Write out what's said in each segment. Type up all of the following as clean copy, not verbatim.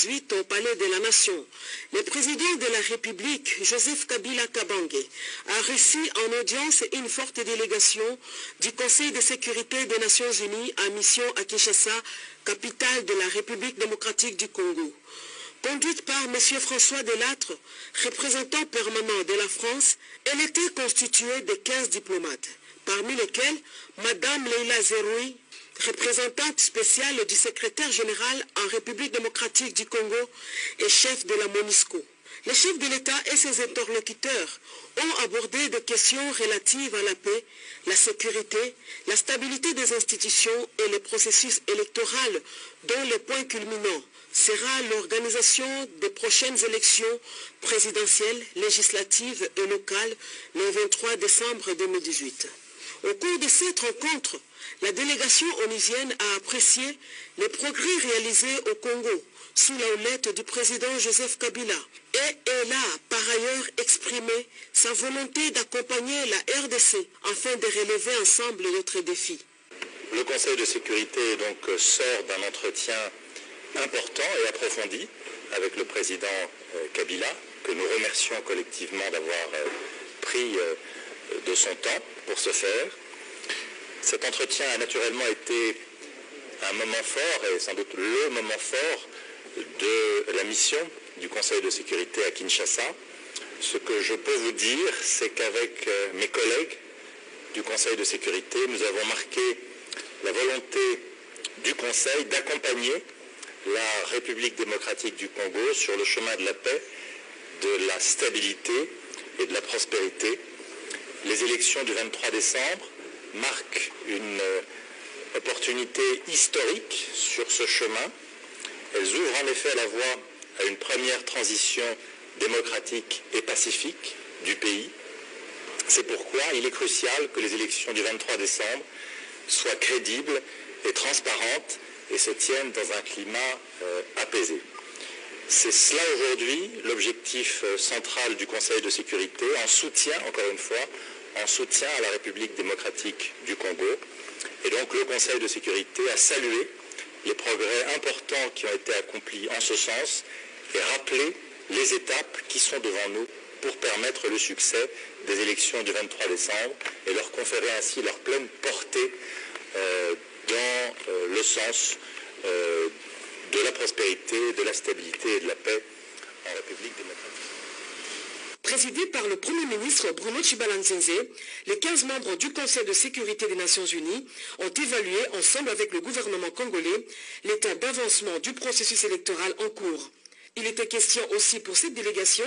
2018 au Palais de la Nation, le président de la République, Joseph Kabila Kabange, a reçu en audience une forte délégation du Conseil de sécurité des Nations Unies en mission à Kinshasa, capitale de la République démocratique du Congo. Conduite par M. François Delattre, représentant permanent de la France, elle était constituée de 15 diplomates, parmi lesquels Mme Leila Zeroui, représentante spéciale du secrétaire général en République démocratique du Congo et chef de la MONUSCO. Les chefs de l'État et ses interlocuteurs ont abordé des questions relatives à la paix, la sécurité, la stabilité des institutions et le processus électoral, dont le point culminant sera l'organisation des prochaines élections présidentielles, législatives et locales le 23 décembre 2018. Au cours de cette rencontre, la délégation onusienne a apprécié les progrès réalisés au Congo sous la houlette du président Joseph Kabila et elle a par ailleurs exprimé sa volonté d'accompagner la RDC afin de relever ensemble d'autres défis. Le Conseil de sécurité donc sort d'un entretien important et approfondi avec le président Kabila, que nous remercions collectivement d'avoir pris de son temps pour ce faire. Cet entretien a naturellement été un moment fort, et sans doute le moment fort de la mission du Conseil de sécurité à Kinshasa. Ce que je peux vous dire, c'est qu'avec mes collègues du Conseil de sécurité, nous avons marqué la volonté du Conseil d'accompagner la République démocratique du Congo sur le chemin de la paix, de la stabilité et de la prospérité. Les élections du 23 décembre marquent une opportunité historique sur ce chemin. Elles ouvrent en effet la voie à une première transition démocratique et pacifique du pays. C'est pourquoi il est crucial que les élections du 23 décembre soient crédibles et transparentes et se tiennent dans un climat apaisé. C'est cela aujourd'hui l'objectif central du Conseil de sécurité, en soutien, encore une fois, en soutien à la République démocratique du Congo. Et donc le Conseil de sécurité a salué les progrès importants qui ont été accomplis en ce sens et rappelé les étapes qui sont devant nous pour permettre le succès des élections du 23 décembre et leur conférer ainsi leur pleine portée dans le sens de la prospérité, de la stabilité et de la paix en République démocratique. Présidé par le Premier ministre Bruno Tshibala-Nzenze, les 15 membres du Conseil de sécurité des Nations Unies ont évalué ensemble avec le gouvernement congolais l'état d'avancement du processus électoral en cours. Il était question aussi pour cette délégation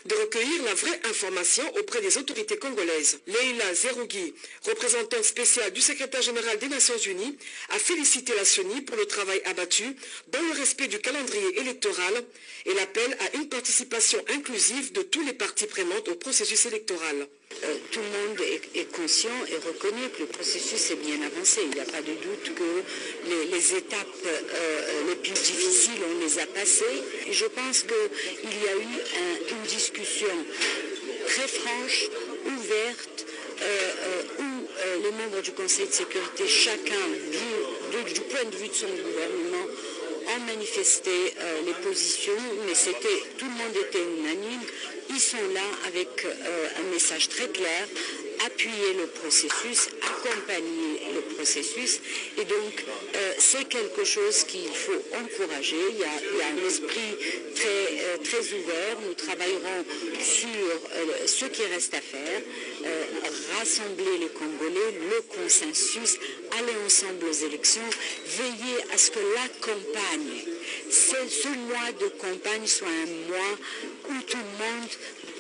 de recueillir la vraie information auprès des autorités congolaises. Leila Zeroui, représentante spéciale du secrétaire général des Nations Unies, a félicité la CENI pour le travail abattu dans le respect du calendrier électoral et l'appel à une participation inclusive de tous les parties prenantes au processus électoral. Tout le monde est conscient et reconnaît que le processus est bien avancé. Il n'y a pas de doute que les étapes les plus difficiles, on les a passées. Et je pense qu'il y a eu une discussion très franche, ouverte, où les membres du Conseil de sécurité, chacun du point de vue de son gouvernement, ont manifesté les positions, mais tout le monde était unanime. Ils sont là avec un message très clair, appuyer le processus, accompagner le processus. Et donc, c'est quelque chose qu'il faut encourager. Il y a un esprit très ouvert. Nous travaillerons sur ce qui reste à faire, rassembler les Congolais, le consensus, aller ensemble aux élections, veiller à ce que la campagne, ce mois de campagne soit un mois où tout le monde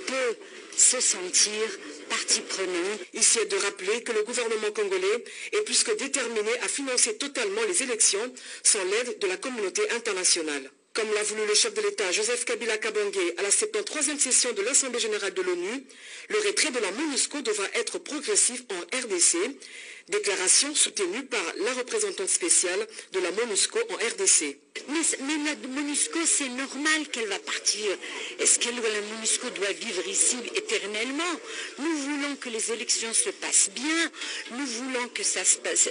peut se sentir partie prenante. Ici est de rappeler que le gouvernement congolais est plus que déterminé à financer totalement les élections sans l'aide de la communauté internationale. Comme l'a voulu le chef de l'État Joseph Kabila Kabange à la 73e session de l'Assemblée générale de l'ONU, le retrait de la MONUSCO devra être progressif en RDC, Déclaration soutenue par la représentante spéciale de la MONUSCO en RDC. Mais la MONUSCO, c'est normal qu'elle va partir. Est-ce que la MONUSCO doit vivre ici éternellement? Nous voulons que les élections se passent bien, nous voulons que ça se passe,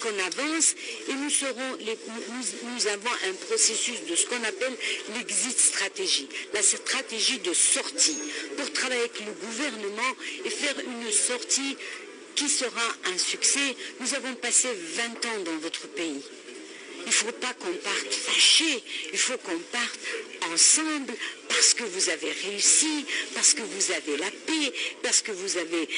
qu'on avance, et nous avons un processus de ce qu'on appelle l'exit stratégie, la stratégie de sortie, pour travailler avec le gouvernement et faire une sortie qui sera un succès. Nous avons passé 20 ans dans votre pays. Il ne faut pas qu'on parte fâché, il faut qu'on parte ensemble parce que vous avez réussi, parce que vous avez la paix, parce que vous avez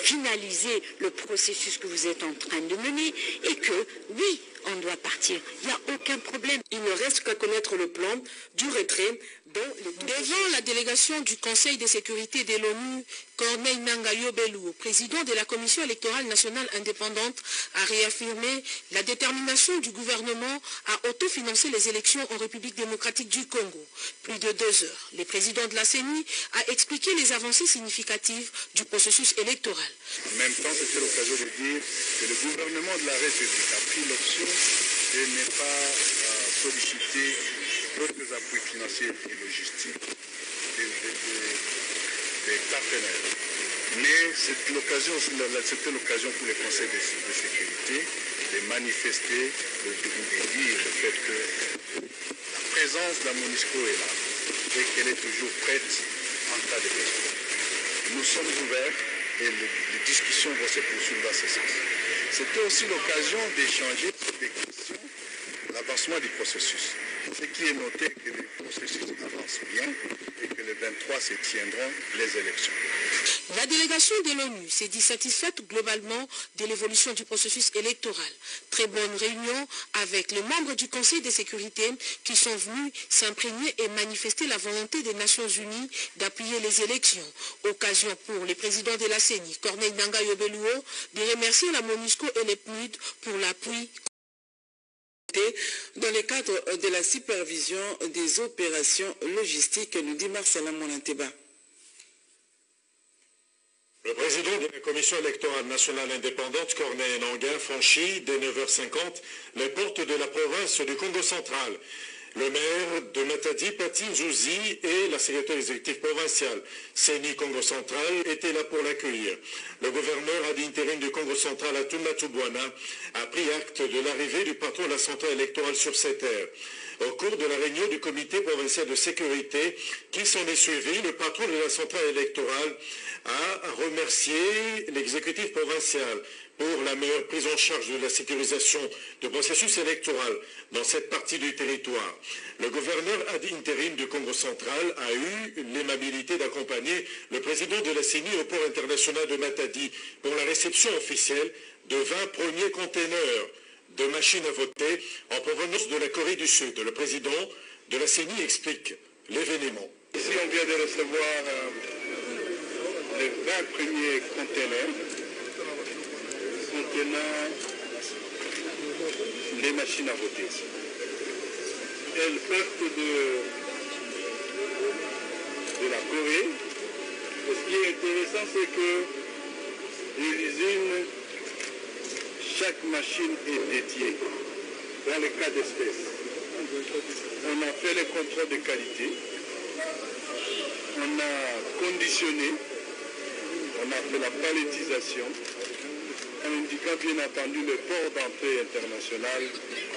finalisé le processus que vous êtes en train de mener et que, oui, on doit partir. Il n'y a aucun problème. Il ne reste qu'à connaître le plan du retrait devant la délégation du Conseil de sécurité de l'ONU. Corneille Nangaa Yobelu, président de la Commission électorale nationale indépendante, a réaffirmé la détermination du gouvernement à autofinancer les élections en République démocratique du Congo. Plus de 2 heures, le président de la CENI a expliqué les avancées significatives du processus électoral. En même temps, c'était l'occasion de dire que le gouvernement de la République a pris l'option de ne pas solliciter d'autres appuis financiers et logistiques des partenaires. Mais c'était l'occasion pour les conseils de sécurité de manifester et de dire le fait que la présence de la MONUSCO est là et qu'elle est toujours prête en cas de besoin. Nous sommes ouverts et les discussions vont se poursuivre dans ce sens. C'était aussi l'occasion d'échanger sur des questions de l'avancement du processus. Ce qui est noté que le processus avance bien et que le 23 se tiendront les élections. La délégation de l'ONU s'est dit satisfaite globalement de l'évolution du processus électoral. Très bonne réunion avec les membres du Conseil de sécurité qui sont venus s'imprégner et manifester la volonté des Nations Unies d'appuyer les élections. Occasion pour le président de la CENI, Corneille Nangaa Yobelu, de remercier la MONUSCO et les PNUD pour l'appui dans le cadre de la supervision des opérations logistiques, nous dit Marcela Monanteba. Le président de la Commission électorale nationale indépendante, Corneille Nangaa, franchit dès 9h50 les portes de la province du Congo central. Le maire de Matadi, Pati Nzouzi, et la secrétaire exécutive provinciale, CENI Congo central, étaient là pour l'accueillir. Le gouverneur ad intérim du Congo central, Atuma Tubwana, a pris acte de l'arrivée du patron de la centrale électorale sur cette terre. Au cours de la réunion du comité provincial de sécurité qui s'en est suivi, le patron de la centrale électorale a remercié l'exécutif provincial pour la meilleure prise en charge de la sécurisation du processus électoral dans cette partie du territoire. Le gouverneur ad intérim du Congo central a eu l'aimabilité d'accompagner le président de la CENI au port international de Matadi pour la réception officielle de 20 premiers containers de machines à voter en provenance de la Corée du Sud. Le président de la CENI explique l'événement. Ici, on vient de recevoir les 20 premiers containers contenant les machines à voter. Elles partent de la Corée. Et ce qui est intéressant, c'est que l'usine, chaque machine est dédiée dans les cas d'espèce. On a fait les contrôles de qualité, on a conditionné, on a fait la palettisation, en indiquant bien entendu le port d'entrée international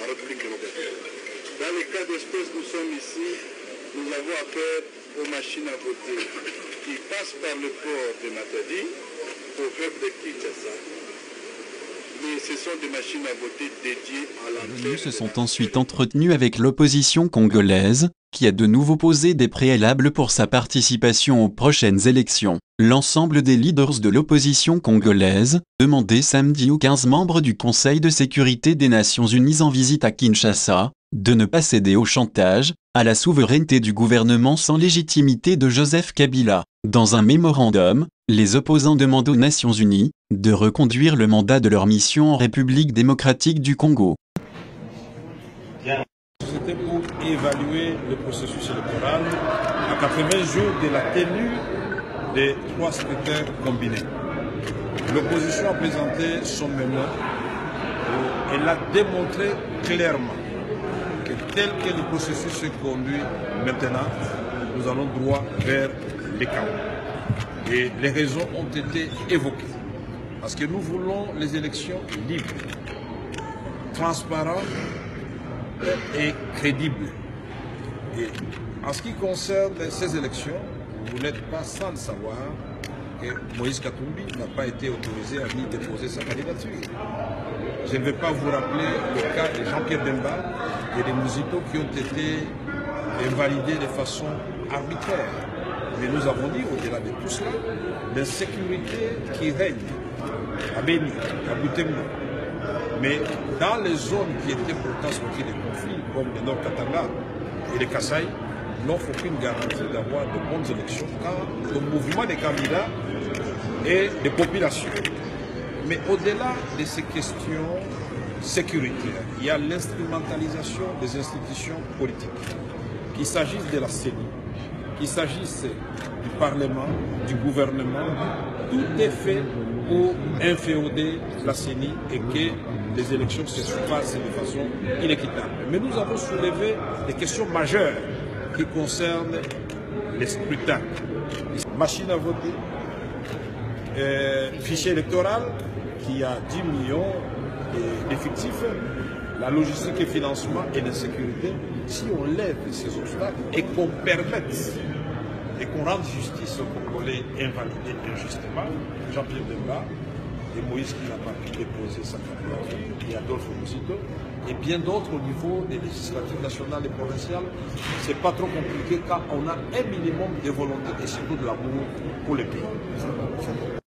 en République démocratique. Dans les cas d'espèce, nous sommes ici, nous avons affaire aux machines à voter qui passent par le port de Matadi au peuple de Kinshasa. Mais ce sont des machines à voter dédiées à l'entrée. Ils se sont ensuite entretenus avec l'opposition congolaise, qui a de nouveau posé des préalables pour sa participation aux prochaines élections. L'ensemble des leaders de l'opposition congolaise demandait samedi aux 15 membres du Conseil de sécurité des Nations Unies en visite à Kinshasa de ne pas céder au chantage, à la souveraineté du gouvernement sans légitimité de Joseph Kabila. Dans un mémorandum, les opposants demandent aux Nations Unies de reconduire le mandat de leur mission en République démocratique du Congo. C'était pour évaluer le processus électoral à 80 jours de la tenue des 3 scrutins combinés. L'opposition a présenté son mémoire où elle a démontré clairement que tel que le processus se conduit maintenant, nous allons droit vers les chaos. Et les raisons ont été évoquées. Parce que nous voulons les élections libres, transparentes et crédibles. Et en ce qui concerne ces élections, vous n'êtes pas sans le savoir que Moïse Katumbi n'a pas été autorisé à ni déposer sa candidature. Je ne vais pas vous rappeler le cas de Jean-Pierre Bemba et des Mouzito qui ont été invalidés de façon arbitraire. Mais nous avons dit, au-delà de tout cela, l'insécurité qui règne à Béni, à Butembo, mais dans les zones qui étaient pourtant sorties des conflits, comme le Nord Katanga et le Kasaï, n'offre aucune garantie d'avoir de bonnes élections car le mouvement des candidats et des populations. Mais au-delà de ces questions sécuritaires, il y a l'instrumentalisation des institutions politiques. Qu'il s'agisse de la CENI, qu'il s'agisse du Parlement, du gouvernement, tout est fait pour inféoder la CENI et que les élections se passent de façon inéquitable. Mais nous avons soulevé des questions majeures qui concernent les scrutins. Machine à voter, fichier électoral qui a 10 millions d'effectifs, la logistique et financement et l'insécurité. Si on lève ces obstacles et qu'on permette et qu'on rende justice aux Congolais invalidés injustement, Jean-Pierre Bemba et Moïse qui n'a pas pu déposer sa candidature, et Adolphe Mouzito, et bien d'autres au niveau des législatives nationales et provinciales, c'est pas trop compliqué car on a un minimum de volonté et surtout de l'amour pour le pays.